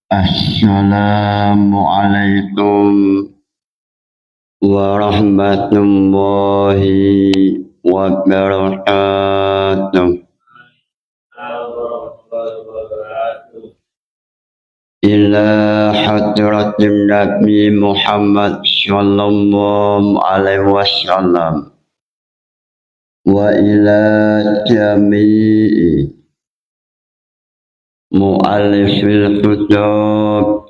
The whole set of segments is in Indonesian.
Assalamualaikum warahmatullahi wabarakatuh. Ila hadratin Nabi Muhammad sallallahu alaihi wasallam wa ila jami'i mu'allifil kutub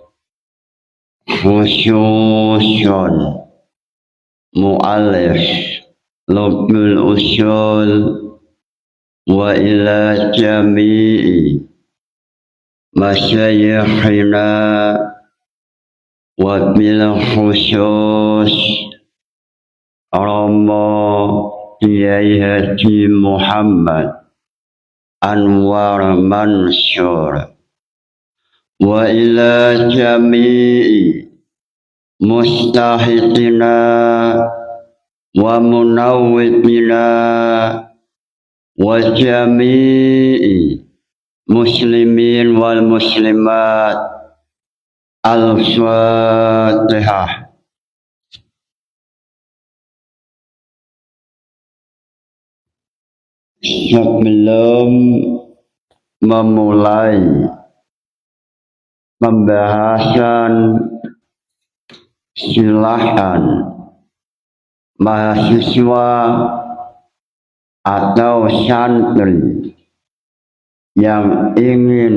khususun mu'allif Lubul Usul wa ila jami'i masyayikhina wa bil khusus Romo Kiai Haji Muhammad Anwar Mansur wa ila jami'i mustahiqina wa munawwidina wa jami'i muslimin wal muslimat. Al-Fatihah. Sebelum memulai pembahasan, silahkan mahasiswa atau santri yang ingin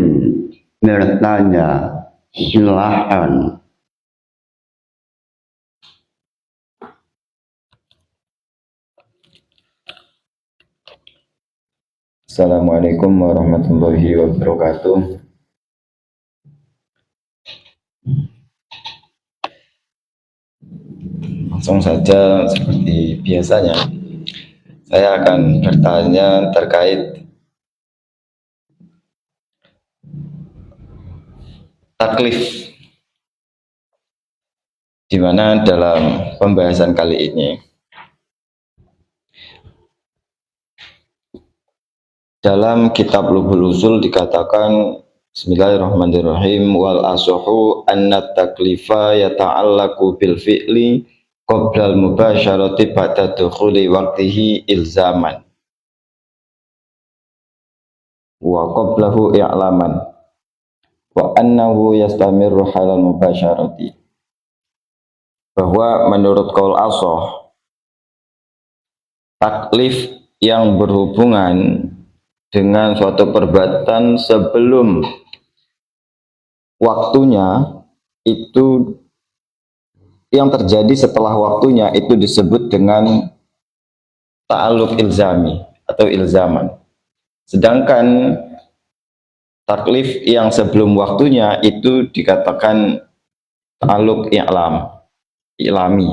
bertanya, silahkan. Assalamualaikum warahmatullahi wabarakatuh. Langsung saja seperti biasanya, saya akan bertanya terkait taklif, di mana dalam pembahasan kali ini dalam kitab Lubul Usul dikatakan Bismillahirrahmanirrahim wal asuhu anna taklifa yata'allaku bil fi'li qabla al mubasyarati ba'da dukhuli waqtihi ilzaman wa qablahu i'laman wa annahu yastamirru halal mubasyarati, bahwa menurut qaul asah taklif yang berhubungan dengan suatu perbuatan sebelum waktunya, itu yang terjadi setelah waktunya itu disebut dengan ta'alluq ilzami atau ilzaman. Sedangkan taklif yang sebelum waktunya itu dikatakan ta'alluq ilami.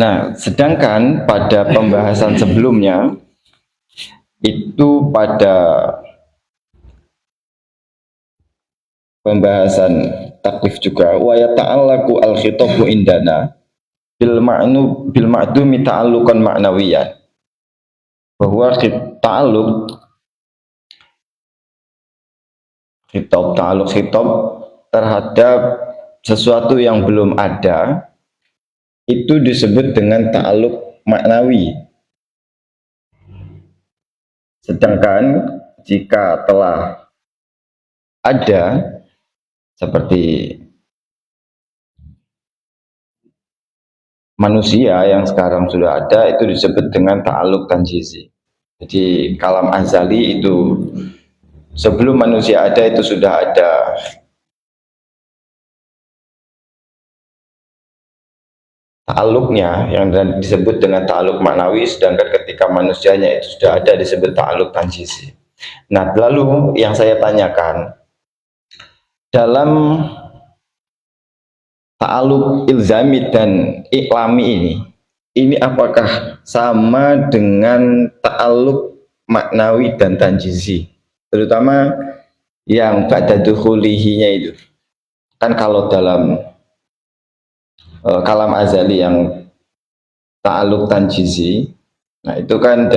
Nah, sedangkan pada pembahasan sebelumnya itu pada pembahasan taklif juga wa yata'allaqu al-khitabu indana bil ma'dumi ta'alluqan ma'nawiyan, bahwa khitab terhadap sesuatu yang belum ada itu disebut dengan ta'alluq maknawi. Sedangkan jika telah ada, seperti manusia yang sekarang sudah ada, itu disebut dengan ta'alluq tanjizi. Jadi kalam azali itu sebelum manusia ada itu sudah ada ta'alluqnya yang disebut dengan ta'alluq maknawi, sedangkan ketika manusianya itu sudah ada disebut ta'alluq tanjizi. Nah, lalu yang saya tanyakan, dalam ta'alluq ilzami dan iklami ini apakah sama dengan ta'alluq maknawi dan tanjizi, terutama yang ba'da dukhulihinya itu? Kan kalau dalam kalam azali yang ta'alluq tanjizi, nah itu kan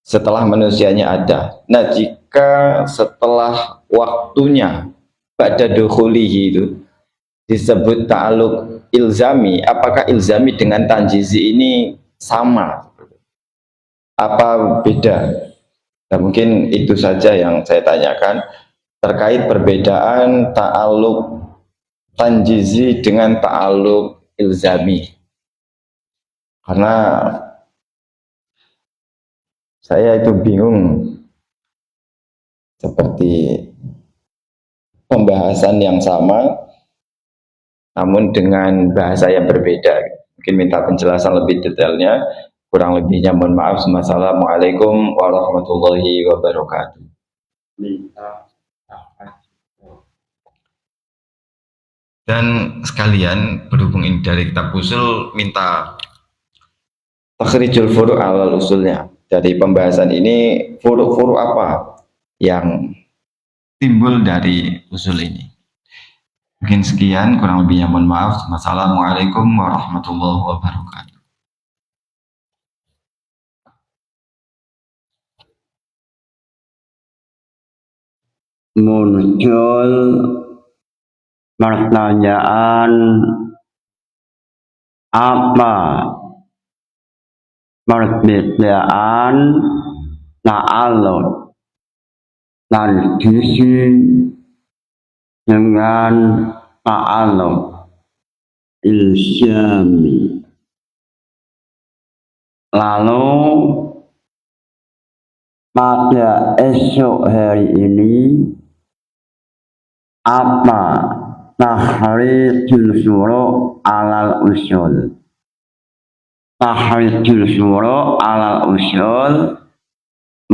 setelah manusianya ada. Nah, jika setelah waktunya ba'da dukhulihi itu disebut ta'aluk ilzami, apakah ilzami dengan tanjizi ini sama apa beda? Nah, mungkin itu saja yang saya tanyakan terkait perbedaan ta'aluk tanjizi dengan ta'aluk ilzami, karena saya itu bingung, seperti pembahasan yang sama namun dengan bahasa yang berbeda. Mungkin minta penjelasan lebih detailnya. Kurang lebihnya mohon maaf. Wassalamualaikum warahmatullahi wabarakatuh. Dan sekalian, berhubung ini dari kitab usul, minta takhrijul furu' alal usulnya. Dari pembahasan ini, furu' apa yang timbul dari usul ini. Mungkin sekian, kurang lebihnya mohon maaf. Wassalamualaikum warahmatullahi wabarakatuh. Muncul pertanyaan apa perbedaan ta'aluk tanjizi dengan ta'aluk ilzami. Lalu pada esok hari ini apa tahrijul furu' alal usul? Tahrijul furu' alal usul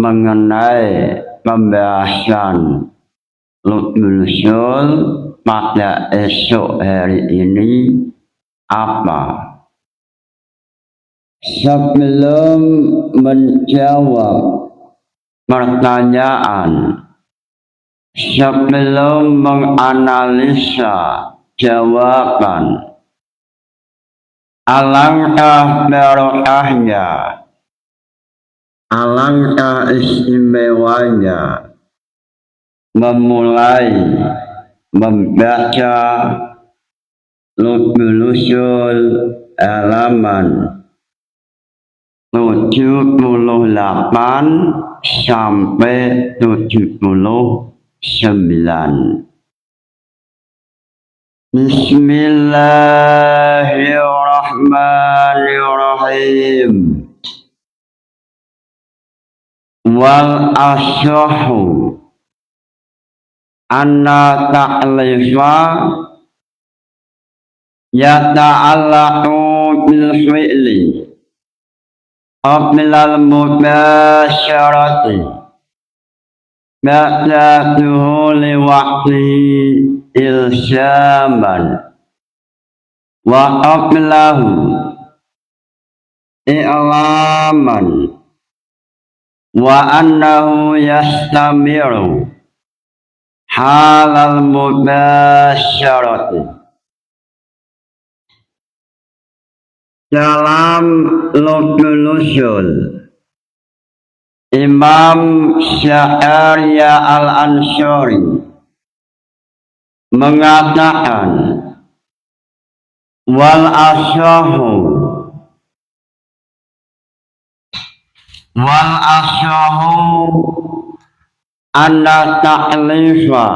mengenai pembahasan lubul usul pada esok hari ini apa? Sebelum menjawab pertanyaan, sebelum menganalisa jawaban, alangkah barokahnya, alangkah istimewanya memulai membaca lubul usul halaman 78 sampai 79. Bismillahirrahmanirrahim. Wal asyahu anna ta'lifa yata'allaqu bil fi'li qabla al-mubasyarati ba'da duhuli waqti ilzaman wa qablahu i'laman wa annahu yastamiru halal mubasyarati. Dalam lubul usul, Imam Sya'ariyah Al-Ansari mengatakan wal asyahu anna ta'lifa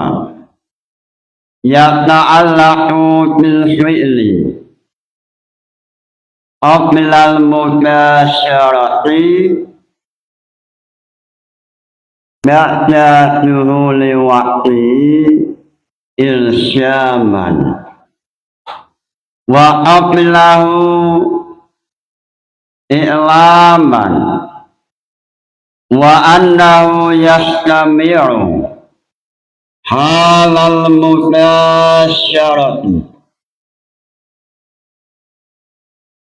yata'allaqu bil fi'li qabla al-mubasyarati ba'da duhuli waqti ilzaman wa qablahu i'laman wa annahu yastamiru halal mubasyarati.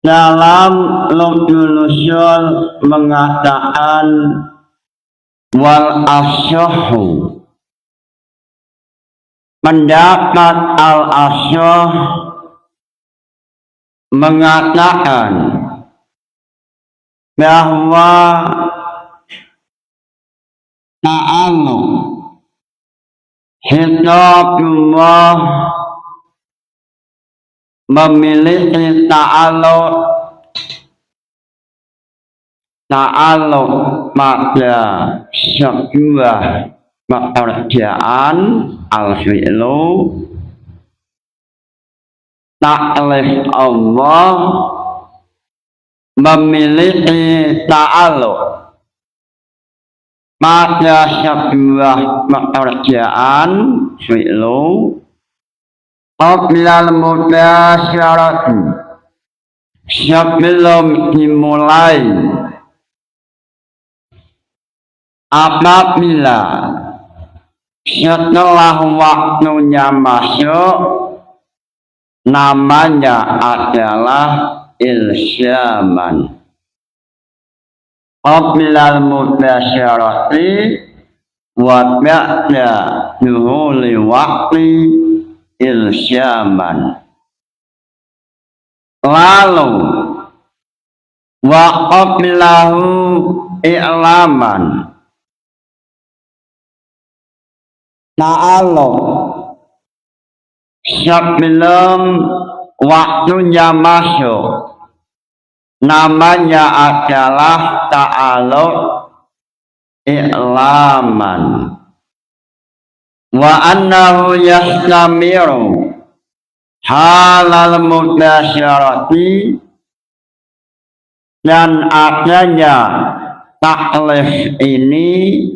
Dalam lubul usul mengatakan wal asyhu, pendapat al-asyh mengatakan bahwa ta'alluq Hitabullah memiliki ta'alluq pada sebuah pekerjaan al-fi'lu ta'lif Allah memiliki ta'alluq pada sebuah pekerjaan fi'lu qablal mubasyarati sebelum dimulai. Apabila setelah waktunya masuk, namanya adalah ilsyaman. Qablal mubasyarati wa ba'da duhuli waqti ilsyaman. Lalu wa qablahu i'laman. Ta'alluq sebelum waktunya masuk, namanya adalah ta'alluq i'laman. Wa annahu yastamiru halal mubasyarati, dan adanya taklif ini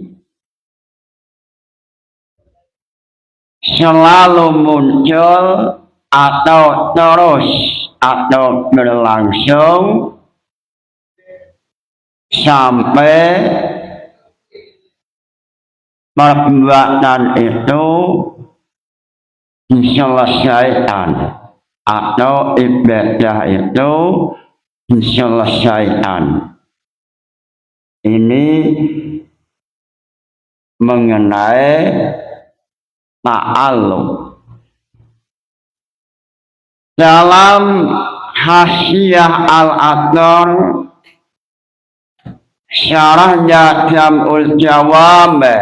selalu muncul atau terus atau berlangsung sampai perbuatan itu diselesaikan atau ibadah itu diselesaikan. Ini mengenai ta'alluq. Dalam Hasyiah Al-Athar syarahnya Jam'ul Jawami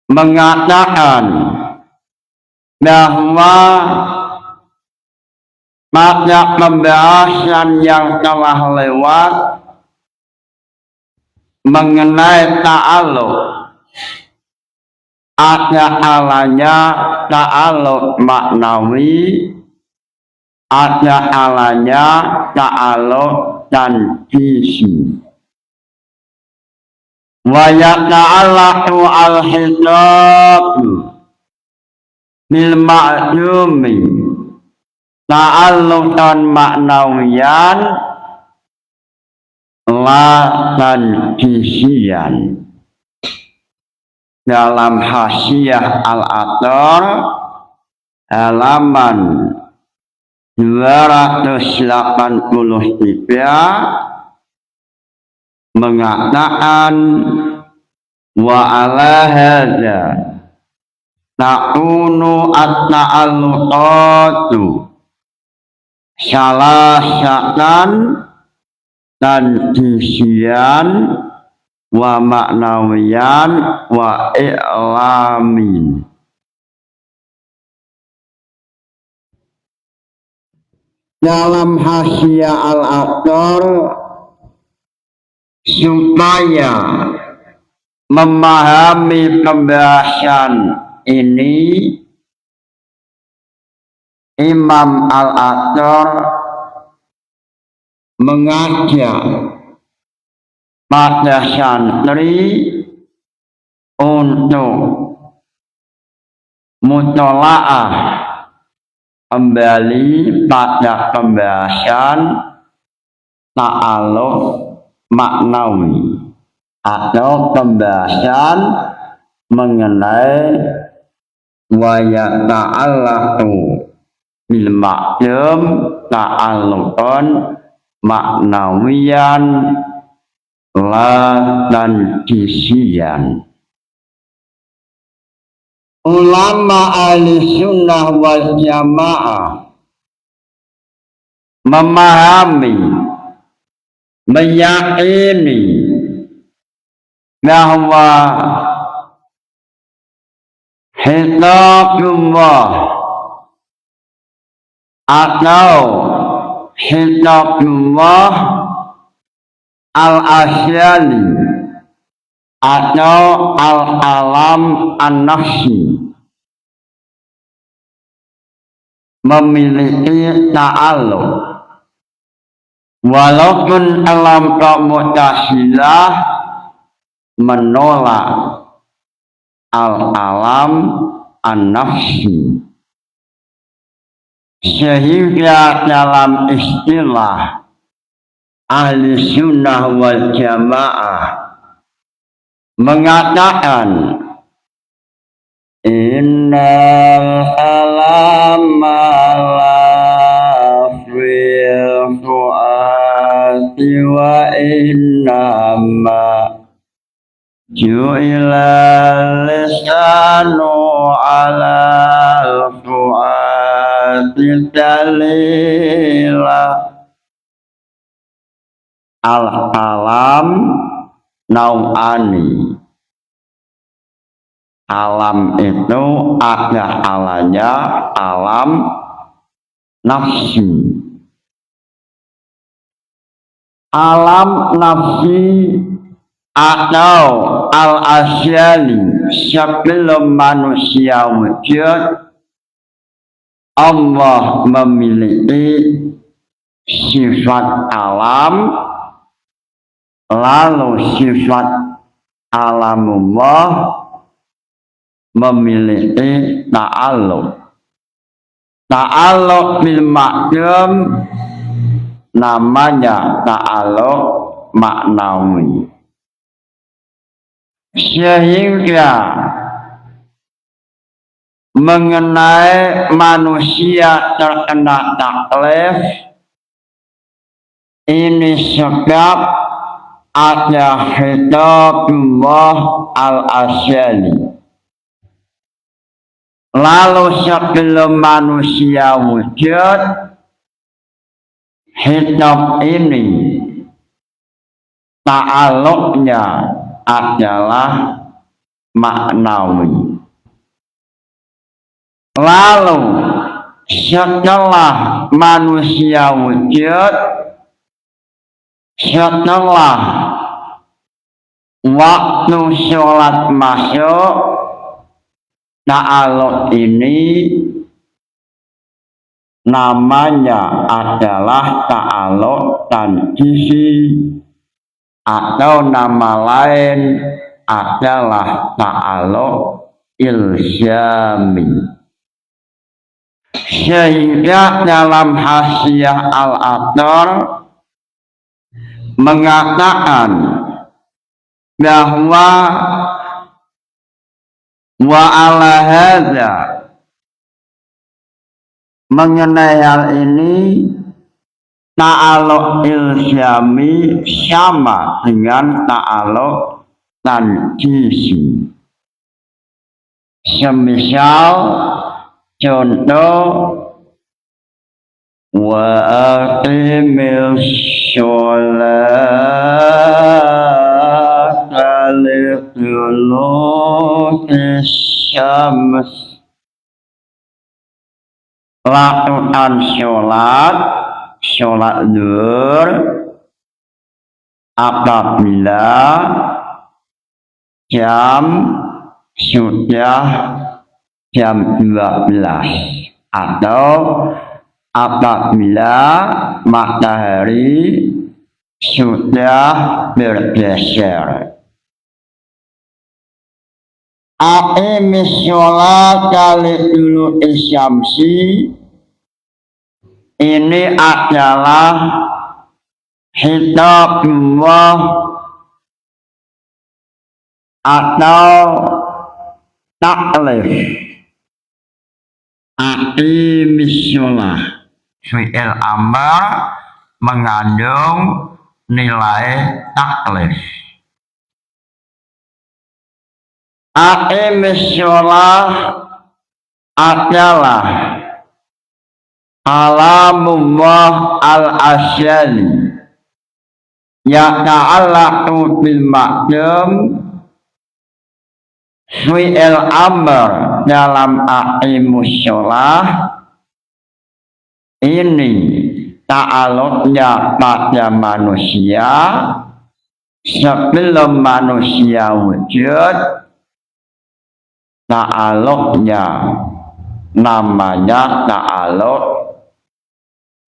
mengatakan bahwa pada pembahasan yang telah lewat mengenai ta'alluq, ada alanya ta'alluq maknawi, ada alanya ta'alluq tanfisi. Wa yata'allaqu al-hitab bil ma'lumi ta'alluqan maknawiyan la tanfisiyan. Dalam Hasyiah Al-Athar halaman 283 mengatakan wa ala hadza ta'unu at-ta'alluqatu salasatan dan tisian wa maknawiyan wa i'lamin. Dalam Hasyiah Al-Athar, supaya memahami pembahasan ini, Imam Al-Athar mengajak pada santri untuk mutola'ah kembali pada pembahasan ta'alluq maknawi atau pembahasan mengenai wa yata'allaqu bil ma'lum ta'alluqan maknawiyan la tanfisiyan. Ulama ahli sunnah wal jamaah memahami, meyakini bahwa Hitabullah atau hitabullah al-asyali atau al-alam an-nafsi memiliki ta'alluq walaupun alam Mu'tazilah menolak al-alam an-nafsi, sehingga dalam istilah ahli sunnah wal jamaah mengatakan innal alama la fil fu'ati wa innama ju'ila lisanu ala al-fu'ati dalila. Al-alam nau'ani, alam itu ada alanya alam nafsi. Alam nafsi atau al-asyali sebelum manusia wujud, Allah memiliki sifat alam, lalu sifat alamullah memiliki ta'alluq. Ta'alluq bil ma'lum namanya ta'alluq maknawi, sehingga mengenai manusia terkena taklif ini sebab ada hitabullah al-asyali. Lalu sebelum manusia wujud, hitab ini ta'alluqnya adalah maknawi. Lalu setelah manusia wujud, setelah waktu sholat masuk, ta'alluq ini namanya adalah ta'alluq tanjisi, atau nama lain adalah ta'alluq ilzami. Sehingga dalam Hasyiah Al-Attar mengatakan bahwa wa ala hadza, mengenai hal ini ta'alluq ilzami sama dengan ta'alluq tanjisi. Semisal contoh wa aqimis sholata liduluki syams, lakukan sholat zuhur apabila jam sudah jam 12 atau apabila matahari sudah bergeser. Aqimis sholata liduluki syamsi ini adalah hitabullah atau taklif. Aqimis sholah fi'il amr mengandung nilai taklif. Aqimis sholah adalah kalamullah al-asyali yata'allaqu bil ma'lum fi'il amr dalam aqimus sholah ini ta'aluknya pada manusia sebelum manusia wujud. Ta'aluknya namanya ta'aluk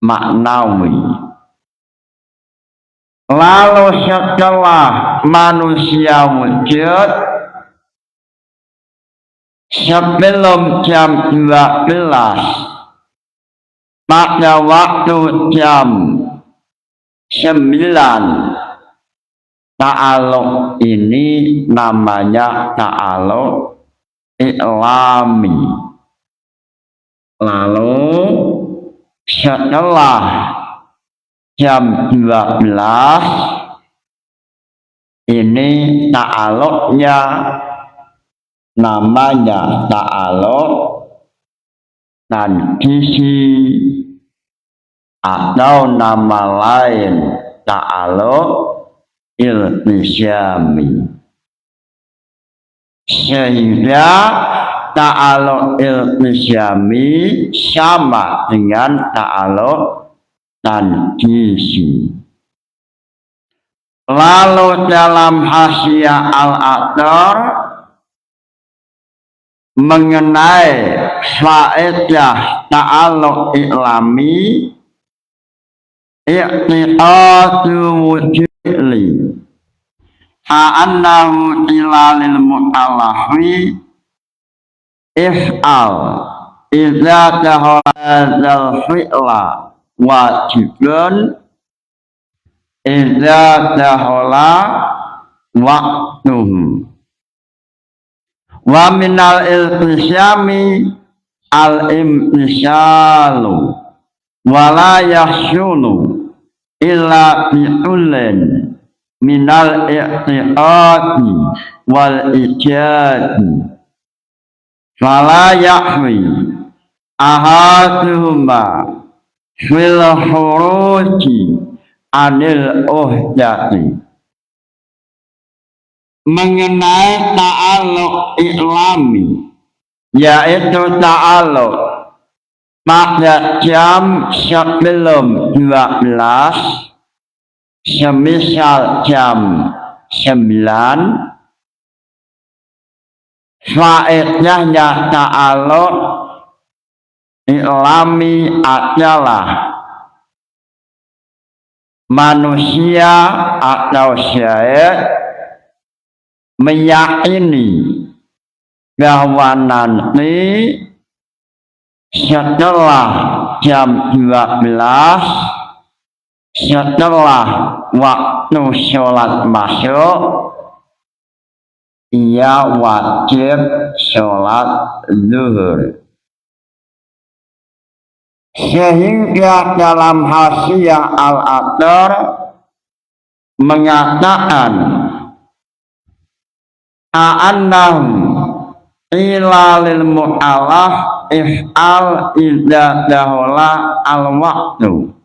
maknawi. Lalu setelah manusia wujud sebelum jam 12 pada waktu jam 9, ta'aluk ini namanya ta'aluk i'lami. Lalu setelah jam 12 ini ta'aluknya namanya ta'aluk tandisi atau nama lain ta'aluk iltisyami. Sehingga ta'aluk iltisyami sama dengan ta'aluk tandisi. Lalu dalam Hasyiah Al-Aqtar mengenai faedah ta'aluk i'lami, i'tiqadu wujudli annahu ilalil mu'alafi if'al idza tahadzal fi'la wajibun idza tahala waktuhu. Wa minal iltisyami al-imtisyalu wala yahsulu illa bi'ulin minal i'tiqadi wal ijadi fala yahwi ahaduhuma fil huruji anil uhdati. Mengenai ta'aluk i'lami, yaitu ta'aluk pada jam sebelum 12, semisal jam 9, faedahnya ta'aluk i'lami adalah manusia atau syait meyakini bahwa nanti setelah jam 12, setelah waktu sholat masuk, ia wajib sholat zuhur. Sehingga dalam Hasyiah Al-Aqtar mengatakan a'annahu ilalil mu'alaf if'al idza dahola al-waqtu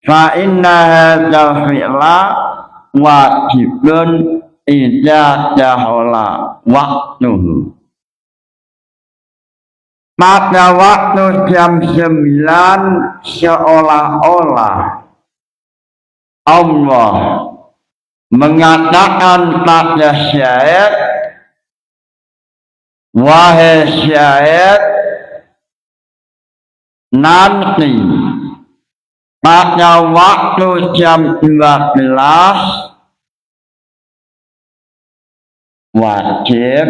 fa inna hadzal fi'la wajibun idza dahola waqtuhu. Pada waktu jam 9 seolah-olah Allah mengatakan pada syait, wahai syait, nanti pada waktu jam 12 wajib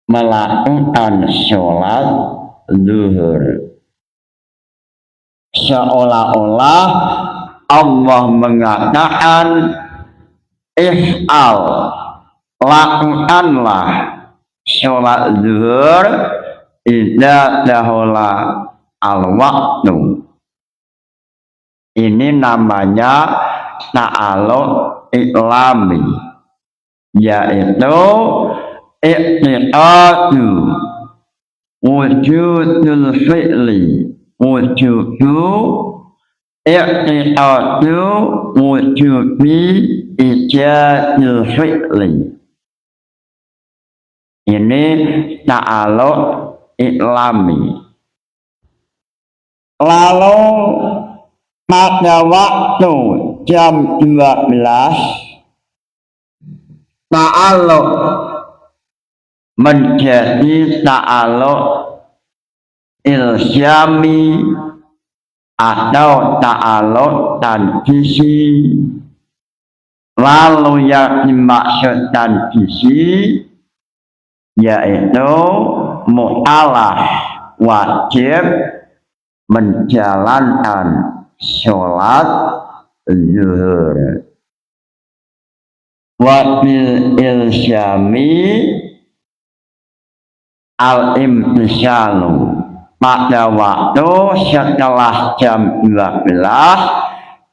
melakukan sholat zuhur. Seolah-olah Allah mengatakan if'al, lakukanlah sholat zuhur idza dahola al-waqtu. Ini namanya ta'aluk i'lami, yaitu i'tiqadu wujudul fi'li wujudu i'tiqadu wujudi ijadil fi'li. Ini ta'aluk iklami. Lalu pada waktu jam 12 ta'aluk menjadi ta'aluk ilsyami atau ta'aluk tanfisi. Lalu yang dimaksud tanfisi yaitu mu'alah wajib menjalankan sholat zuhur. Wabil ilsyami al-imtisalu, pada waktu setelah jam 12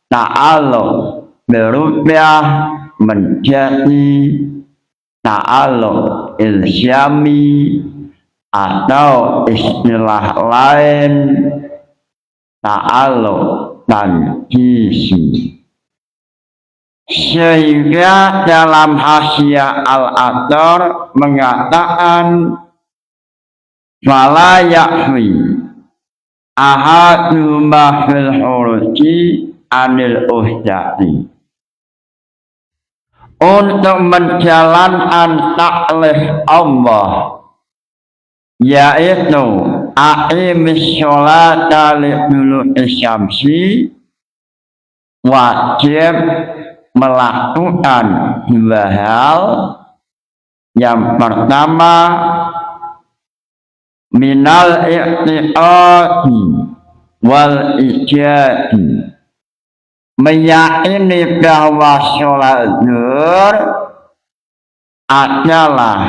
ta'aluk berubah menjadi ta'aluk ilsyami atau istilah lain ta'aluk tanfisi. Sehingga dalam Hasyiah Al-Athar mengatakan fala yakfi ahaduma fil huruji anil uhdati. Untuk menjalankan taklif Allah yaitu aqimis sholata lidulu'i syamsi, wajib melakukan dua hal. Yang pertama minal i'tiqadi wal ijadi, meyakini bahwa sholat zuhur adalah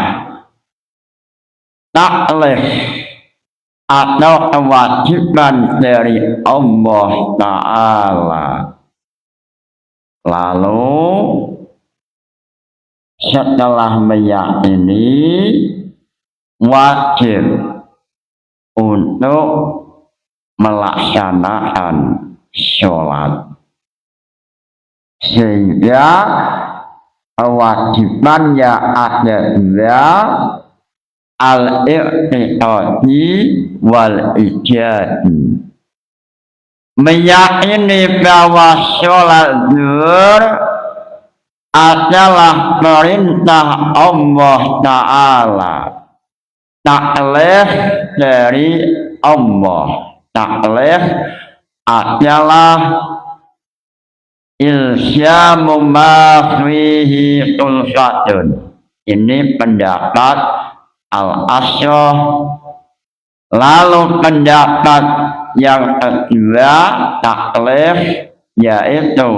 taklif atau kewajiban dari Allah Ta'ala. Lalu setelah meyakini wajib untuk melaksanakan sholat. Sehingga kewajiban yang ada dua, al-i'tiqadi wal ijadi, meyakini bahwa sholat zuhur adalah perintah Allah Ta'ala, taklif dari Allah. Taklif adalah ilsyamu ma fihi ulfatun. Ini pendapat Al-Asy'ah. Lalu pendapat yang kedua taklif yaitu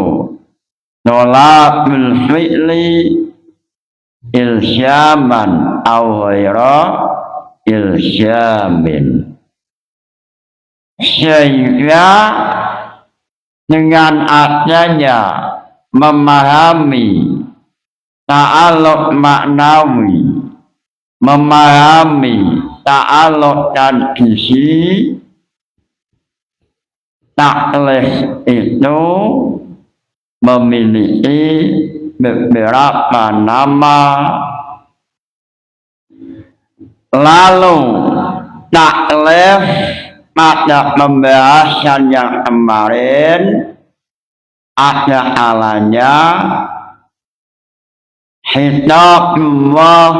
nolakul fi'li ilsyaman aw ghaira ilsyamin. Sehingga dengan adanya memahami ta'aluk maknawi, memahami ta'aluk tanfisi, taklif itu memiliki beberapa nama. Lalu taklif pada pembahasan yang kemarin ada alanya hitabullah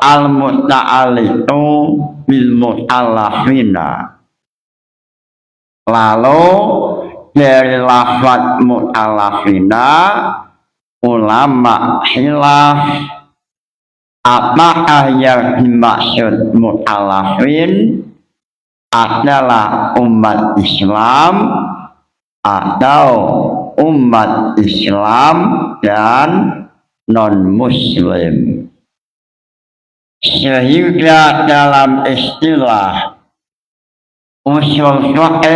al-muta'alliqu bil mu'allafina. Lalu dari lafaz mu'allafina ulama khilaf apakah yang dimaksud mu'allafin adalah umat Islam atau umat Islam dan non-Muslim. Sehingga dalam istilah usul fiqh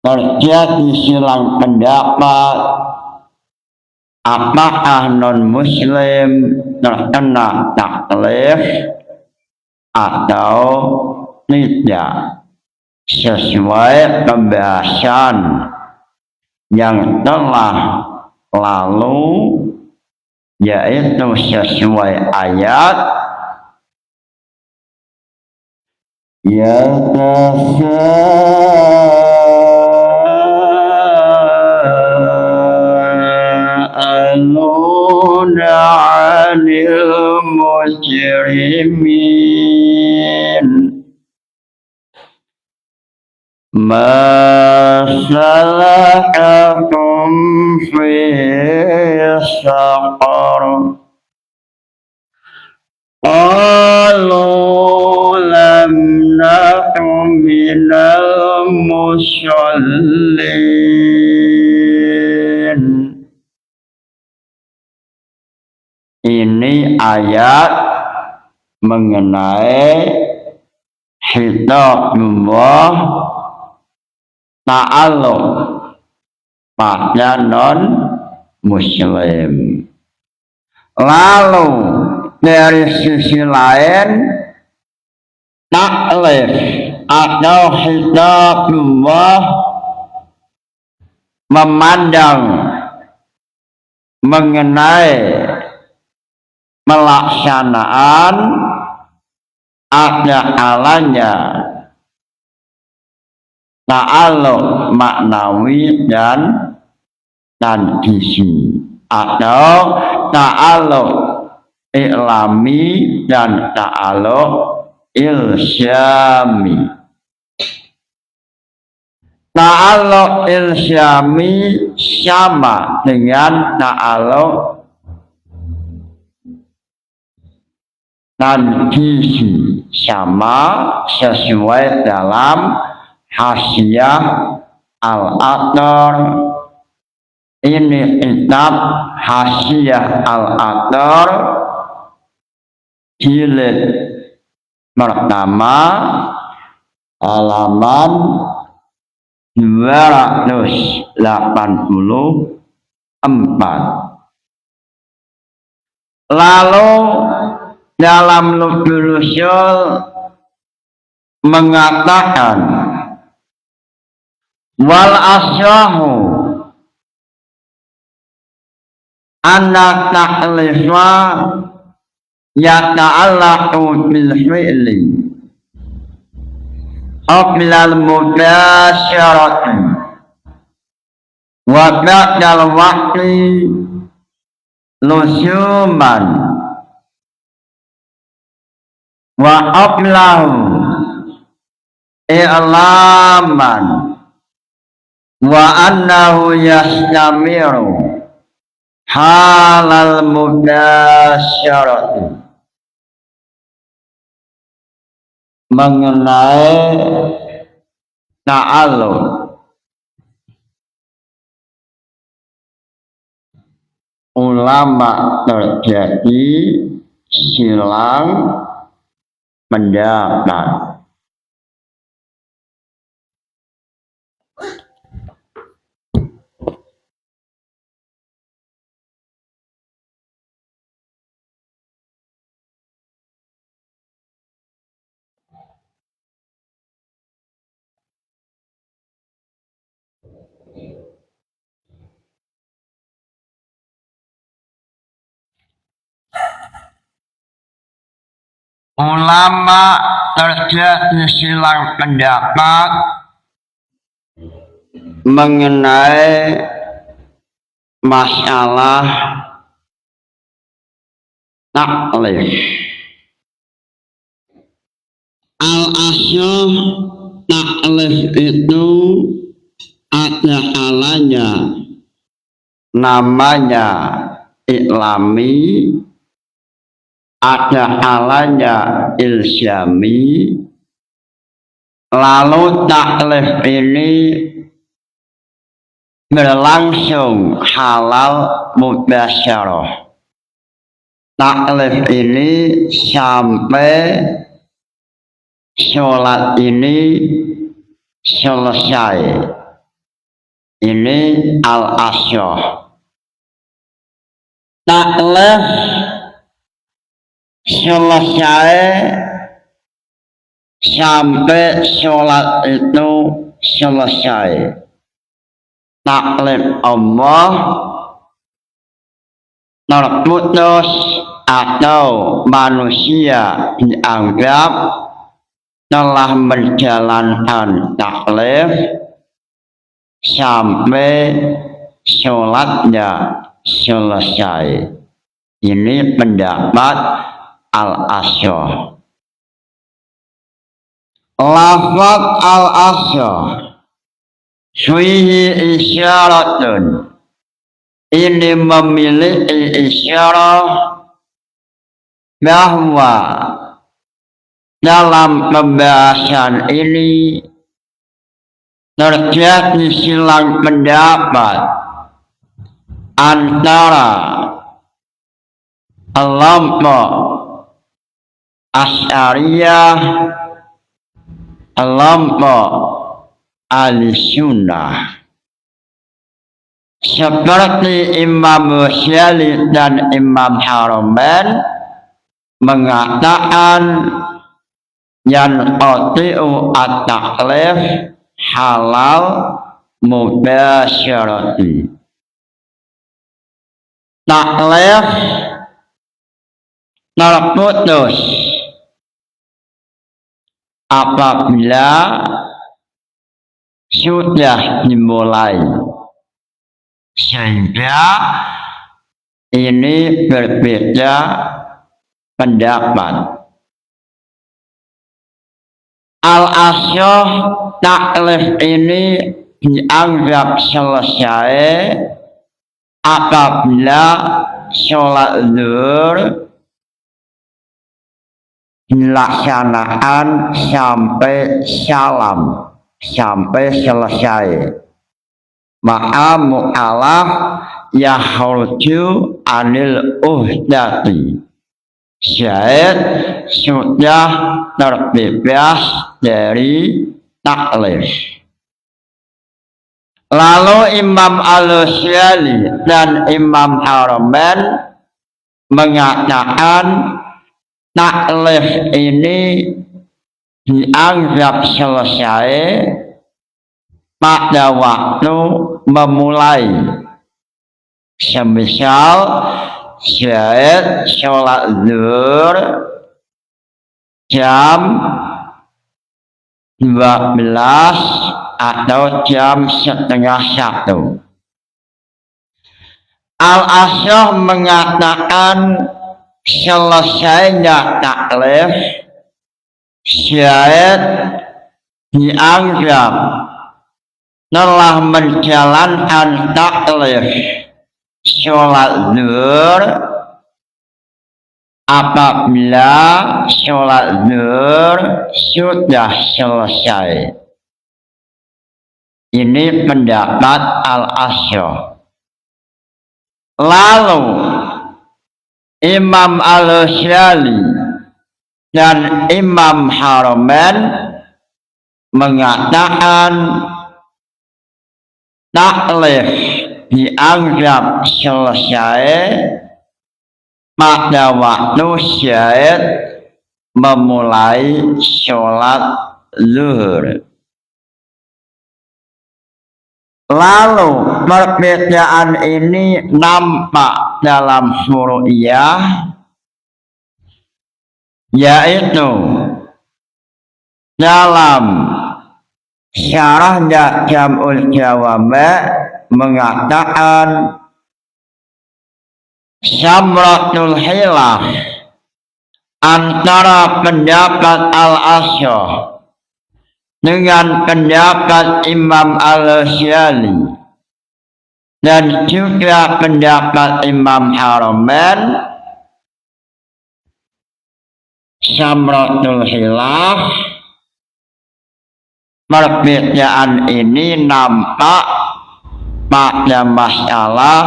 terjadi silang pendapat apakah non-Muslim terkena taklif atau tidak, sesuai pembahasan yang telah lalu yaitu sesuai ayat yatasaaluna 'anil mujrimin ma salakakum fi saqar qalu lam naku minal musallin. Ini ayat mengenai khitabullah ta'alluq pada non muslim. Lalu dari sisi lain taklif atau khitabullah memandang mengenai melaksanaan ada kalanya ta'alluq maknawi dan gizi atau ta'alluq iklami dan ta'alluq ilsyami. Ta'alluq ilsyami sama dengan ta'alluq dan gizi, sama sesuai dalam Hasyiah Al-Athar. Ini kitab Hasyiah Al-Athar jilid pertama halaman 284. Lalu dalam Lubul Usul mengatakan wal asyahu anna taklifa yata'allaqu bil fi'li qabla al mubasyarati wa ba'da al waqti lusuman wa qablahu i'laman wa annahu yastamiru halal mubasyarati. Mengenai ta'alluq ulama terjadi silang pendapat. Ulama terjadi silang pendapat mengenai masalah taklif. Al-asyaf taklif itu ada kalanya namanya iklami, ada kalanya ilsyami. Lalu taklif ini berlangsung halal mubasyarah. Taklif ini sampai sholat ini selesai. Ini al-asyaf. Taklif selesai sampai sholat itu selesai. Taklif Allah terputus atau manusia dianggap telah menjalankan taklif sampai sholatnya selesai. Ini pendapat Al-Asy'ari. Lafaz Al-Asy'ari fihi isyaratun, ini memiliki isyarat bahwa dalam pembahasan ini terjadi silang pendapat antara kelompok Asy'ariyah, kelompok Ahlussunnah, seperti Imam Ghazali dan Imam Haramain mengatakan yang qati'u at-taklif halal mubasyarati. Taklif terputus apabila sudah dimulai, sehingga ini berbeda pendapat. Al-Asy'ari taklif ini dianggap selesai apabila sholat zuhur dilaksanakan sampai salam, sampai selesai, maka mu'alaf yakhruju anil uhdati, syahid sudah terbebas dari taklif. Lalu Imam Al-Ghazali dan Imam Haramain mengatakan taklif ini dianggap selesai pada waktu memulai, semisal syahid sholat zuhur jam 12 atau jam setengah 1. Al-Asy'ari mengatakan selesainya taklif syahid dianggap telah menjalankan taklif sholat zuhur apabila sholat zuhur sudah selesai. Ini pendapat Al-Asy'ari. Lalu Imam Al-Ghazali dan Imam Haramain mengatakan taklif dianggap selesai pada waktu syahid memulai sholat zuhur. Lalu perbedaan ini nampak dalam furu'iyah, yaitu dalam syarahnya Jam'ul Jawami' mengatakan Samratul Khilaf antara pendapat Al-Asy'ari dengan pendapat Imam Al-Ghazali dan juga pendapat Imam Haramain, Samratul Khilaf, perbedaan ini nampak pada masalah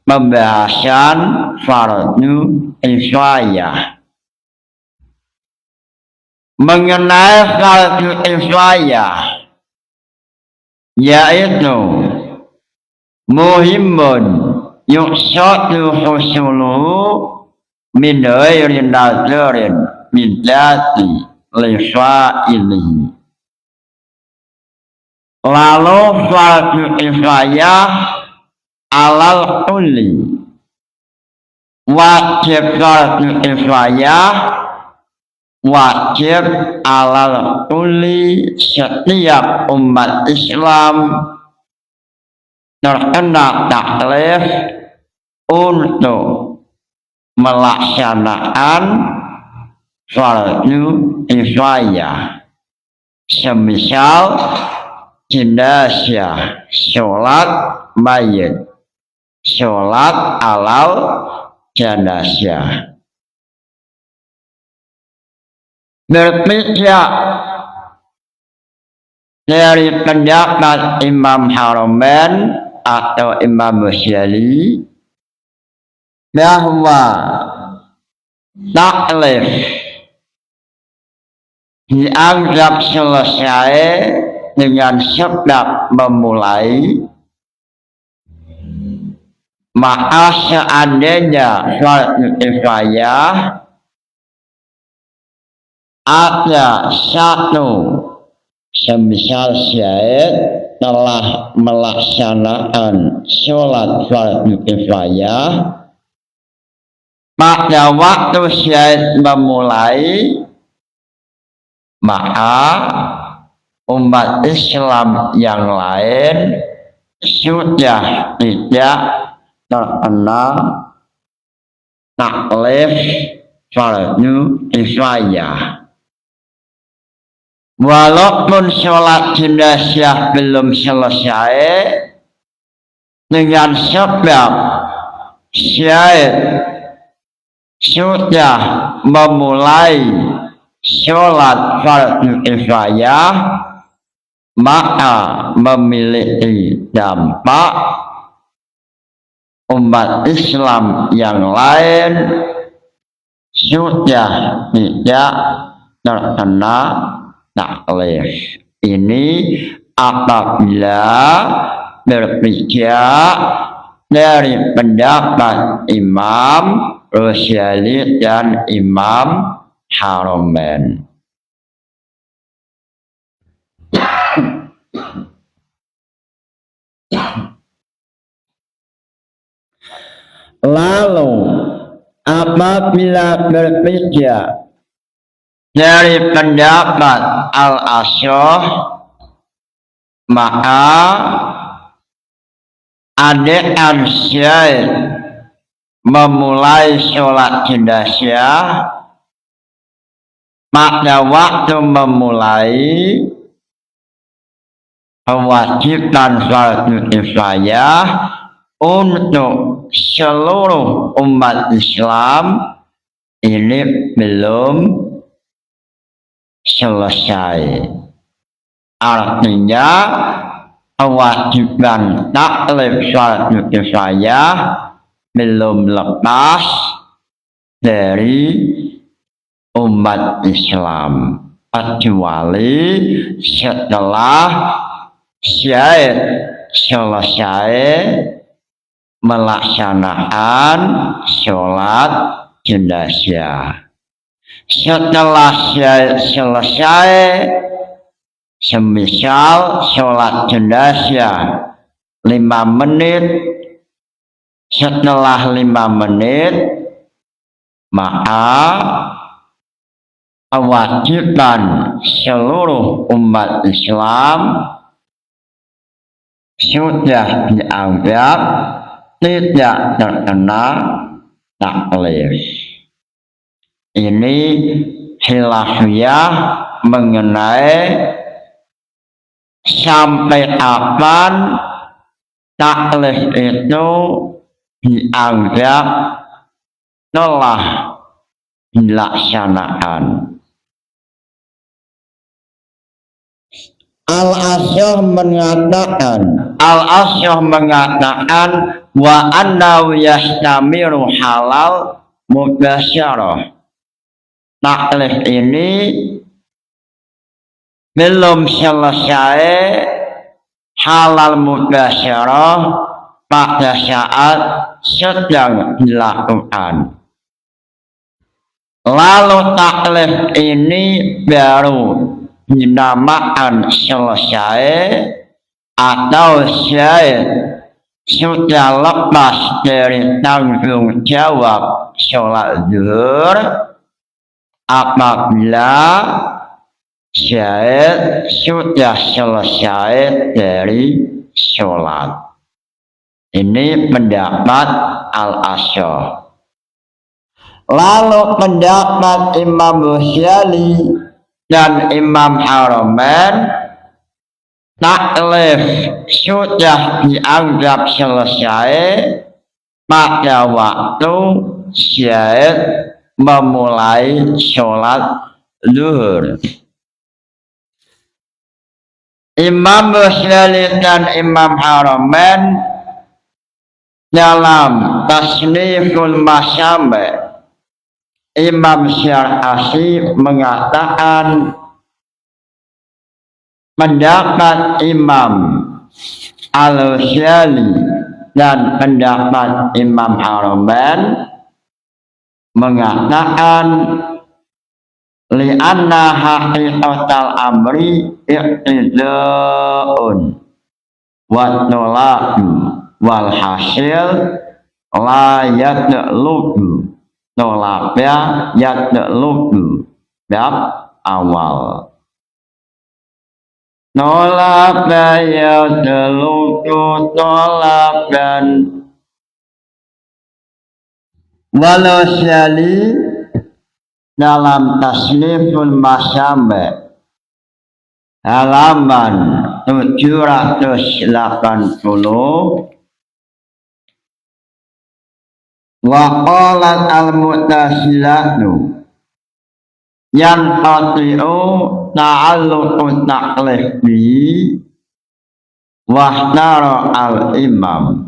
pembahasan fardu kifayah. Mengenai fardu kifayah, yaitu muhimun yuqsadu husuluhu min ghairi nadharin min dzati li fa'ilihi. Lalu fardu kifayah alal kulli wajib salat kifayah, wajib alal kulli setiap umat Islam terkena taklif untuk melaksanakan fardu kifayah. Semisal jenazah, sholat mayit, sholat alal jenazah. Berbeda dari pendapat Imam Haramain atau Imam Ghazali bahwa taklif dianggap selesai dengan sebab memulai, maka seandainya fardu kifayah ada satu semisal syahid telah melaksanakan sholat fardu kifayah, pada waktu syahid memulai, maka umat Islam yang lain sudah tidak terkena taklif fardu kifayah. Walaupun sholat jenazah belum selesai, dengan sebab syahid sudah memulai sholat fardu kifayah, maka memiliki dampak umat Islam yang lain sudah tidak terkena taklif. Ini apabila berbeda dari pendapat Imam Ghazali dan Imam Haramain. Lalu apabila berbeda dari pendapat Al-Asy'ah, maka adegan syahid memulai sholat jenazah, pada waktu memulai kewajiban fardu kifayah untuk seluruh umat Islam ini belum selesai. Artinya kewajiban taklif fardu kifayah belum lepas dari umat Islam, kecuali setelah syahid selesai melaksanakan sholat jenazah. Setelah syahid selesai, semisal sholat jenazah 5 menit, setelah 5 menit maka kewajiban seluruh umat Islam sudah dianggap tidak terkena taklif. Ini khilafiyah mengenai sampai kapan taklif itu dianggap telah dilaksanakan. Al-Asy'ah mengatakan wa annahu yastamiru halal mubasyarah. Taklif ini belum selesai halal mubasyarah pada saat sedang dilakukan. Lalu taklif ini baru dinamakan selesai atau syahid sudah lepas dari tanggung jawab sholat zuhur apabila syahid sudah selesai dari sholat. Ini pendapat Al-Asy'ari. Lalu pendapat Imam Ghazali dan Imam Haramain, taklif sudah dianggap selesai pada waktu syahid memulai sholat zuhur. Imam Ghazali dan Imam Haramain dalam Tasniful Masyami' Imam Syar'asi mengatakan pendapat Imam Al-Ghazali dan pendapat Imam Haramain mengatakan li'anna haqiqatal amri iqtida'un wa nola'u wal hasil la yadlubu nolabya yadlubu bab awal nolabya yadlubu nolaban walau syali dalam Tasniful Masyami' halaman 780 wa qalat al-mu'tasilatu yang qati'u ta'alluqu taklif bihi wahtara al-imam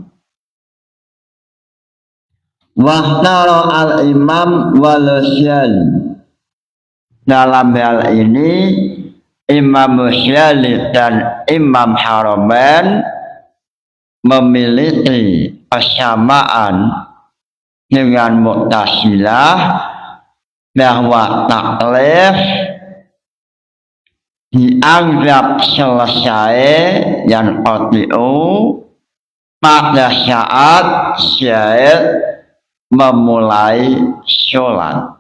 wal-Ghazali. Dalam hal ini Imam Ghazali dan Imam Haramain memiliki kesamaan dengan Mu'tazilah bahwa taklif dianggap selesai yang qati'u pada saat syahid memulai sholat.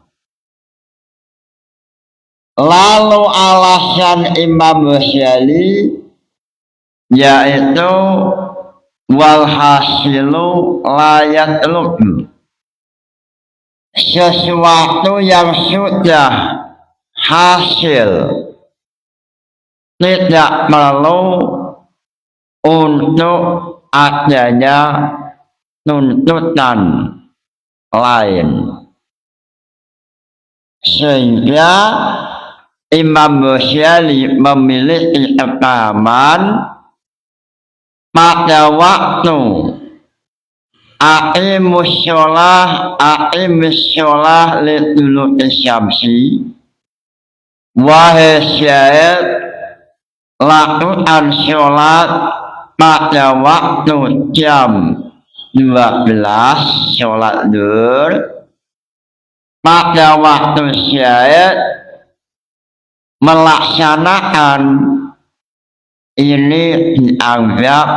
Lalu alasan Imam Ghazali yaitu wal hasilu layat lubu, sesuatu yang sudah hasil tidak perlu untuk adanya tuntutan lain, sehingga Imam Ghazali memiliki kepahaman pada waktu aqimus sholah liduluki syamsi, wahai syahid lakukan sholat pada waktu jam 12 sholat zuhur. Pada waktu syahid melaksanakan ini dianggap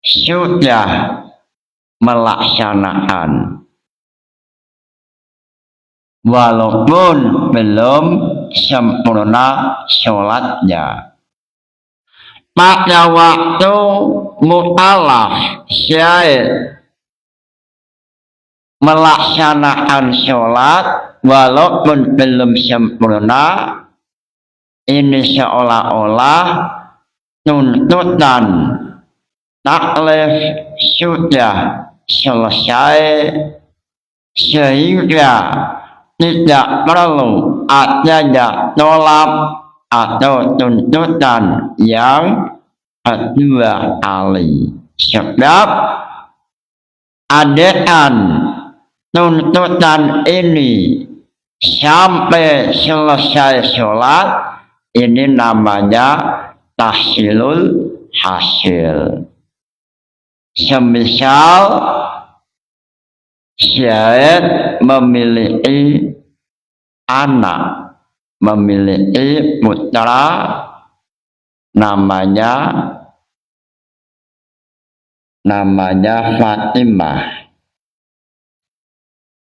sudah melaksanakan walaupun belum sempurna sholatnya. Pada waktu mukallaf syahid melaksanakan sholat walaupun belum sempurna, ini seolah-olah tuntutan taklif sudah selesai, sehingga tidak perlu adanya tolak atau tuntutan yang kedua kali. Sebab adekan tuntutan ini sampai selesai sholat, ini namanya tahsilul hasil. Semisal syahid memiliki anak, memiliki putra, namanya namanya Fatimah.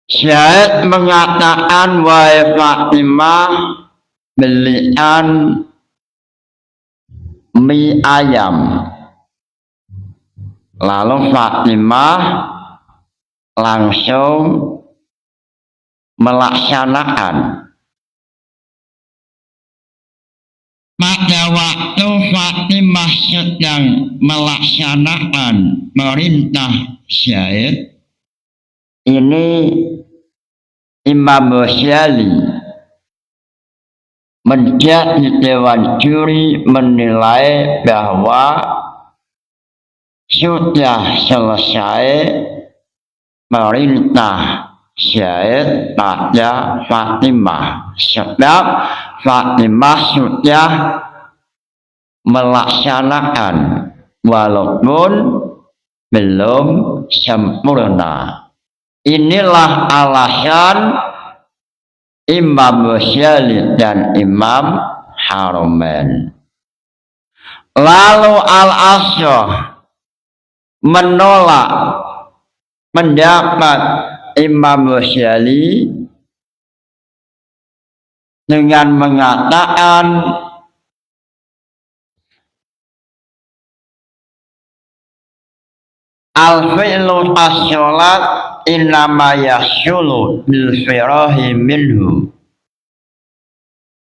Syahid mengatakan wahai Fatimah, belikan mie ayam. Lalu Fatimah langsung melaksanakan. Pada waktu Fatimah sedang melaksanakan perintah Syahid, ini Imam Ghazali menjadi dewan juri menilai bahwa sudah selesai perintah Syahid pada Fatimah, sebab Fatimah sudah melaksanakan walaupun belum sempurna. Inilah alasan Imam Ghazali dan Imam Haramain. Lalu Al-Asy'ah menolak pendapat Imam Ghazali dengan mengatakan al-fi'lu as-sholat innama yahsulu bil firahi minhu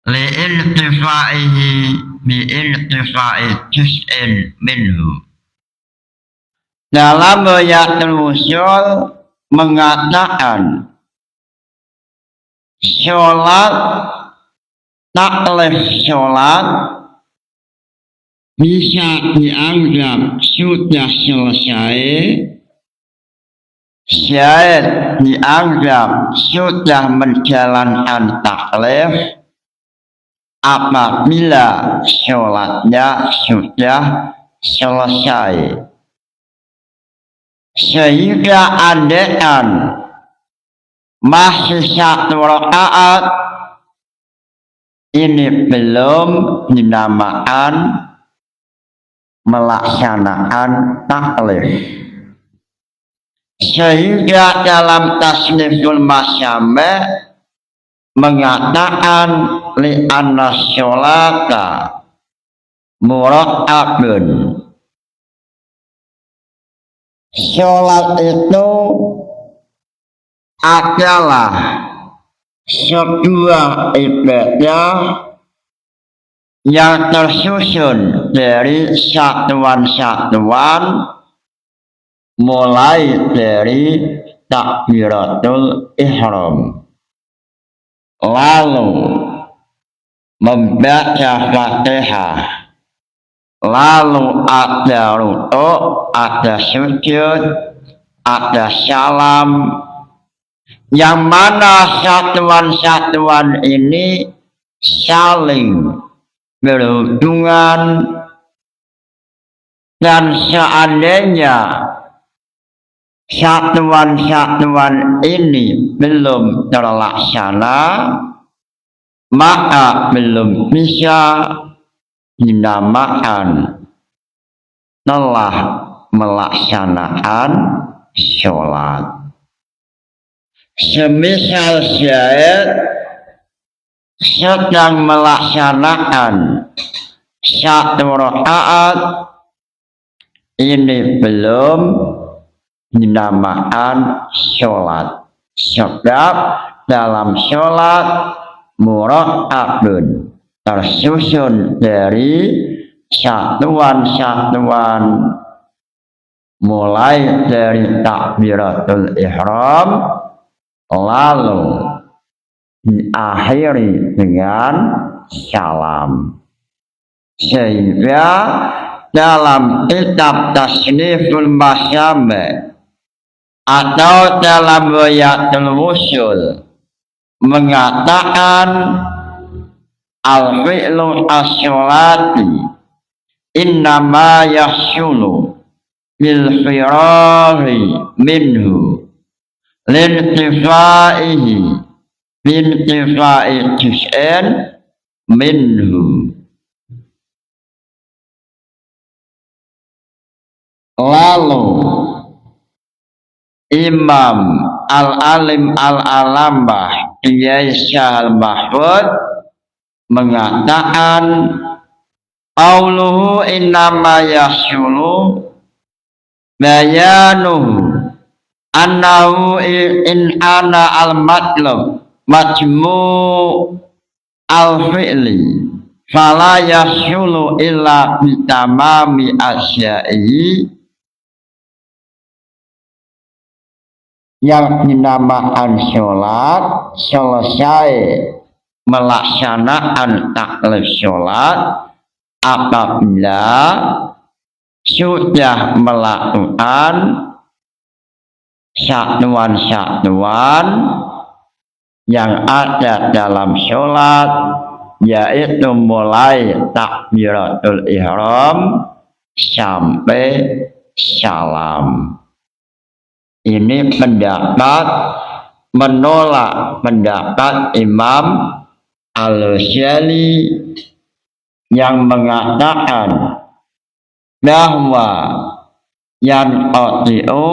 li'iltifaihi bi'iltifai juz'in minhu. Dalam Ghayatul Wusul mengatakan sholat, taklif sholat bisa dianggap sudah selesai, Syahid dianggap sudah menjalankan taklif apabila sholatnya sudah selesai. Sehingga andaikan masih satu rakaat, ini belum dinamakan melaksanakan taklif. Sehingga dalam Tasniful Masyami' mengatakan li'anna sholata murakkabun. Sholat itu adalah sebuah ibadah yang tersusun dari satuan-satuan, mulai dari takbiratul ihram, lalu membaca Fatihah, lalu ada ruku', ada sujud, ada salam, yang mana satuan-satuan ini saling berhubungan, dan seandainya satuan-satuan ini belum terlaksana, maka belum bisa dinamakan telah melaksanakan sholat. Semisal Syahid sedang melaksanakan satu rakaat, ini belum dinamakan sholat, sebab dalam sholat murakkabun tersusun dari satuan-satuan, mulai dari takbiratul ihram, lalu diakhiri dengan salam. Sehingga dalam kitab Tasniful Masyami' atau dalam Ghayatul Wusul mengatakan al-fi'lu as-sholati innama yahsulu bil firahi minhu lintifaihi bintifai juz'in minhu. Lalu Imam Al-Alim Al-Alambah Kiai Syah Al-Mahfud mengatakan qauluhu innama yahsulu bayanuhu annahu in ana al-matlub majmu' al-fi'li fala yahsulu illa bitamami asya'i yang dinamakan sholat selesai melaksanakan taklif sholat apabila sudah melakukan satuan-satuan yang ada dalam sholat, yaitu mulai takbiratul ihram sampai salam. Ini pendapat menolak pendapat Imam Al-Ghazali yang mengatakan bahwa yang audio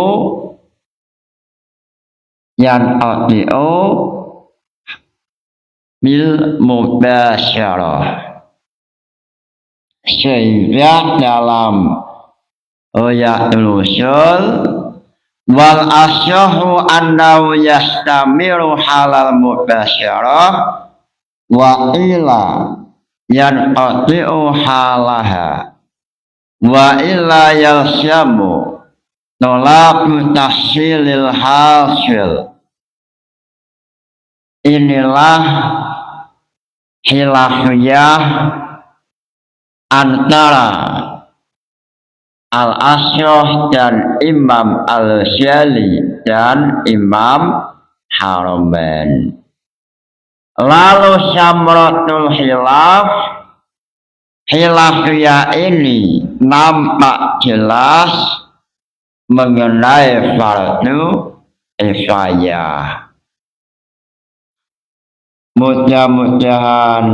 bil mubasyarah, sehingga dalam Ghayatul Usul wal asyahu annahu yastamiru halal mubasyarah wa ila yanqati'u halaha wa illa yalsyamu tolaku tahsilil hasil. Inilah khilafiyah antara Al-Asyrah dan Imam Al-Ghazali dan Imam Haramain. Lalu samratul khilafiyah ini nampak jelas mengenai fardu kifayah. Mudah-mudahan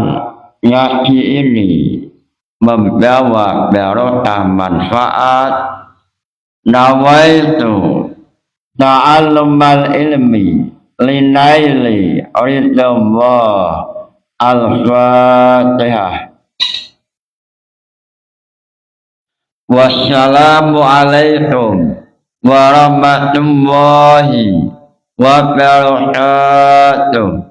ngaji ini membawa barokah manfaat. Nawaitu ta'allumal ilmi linaili ridallah. Al-Fatihah. Wassalamu alaikum warahmatullahi wabarakatuh.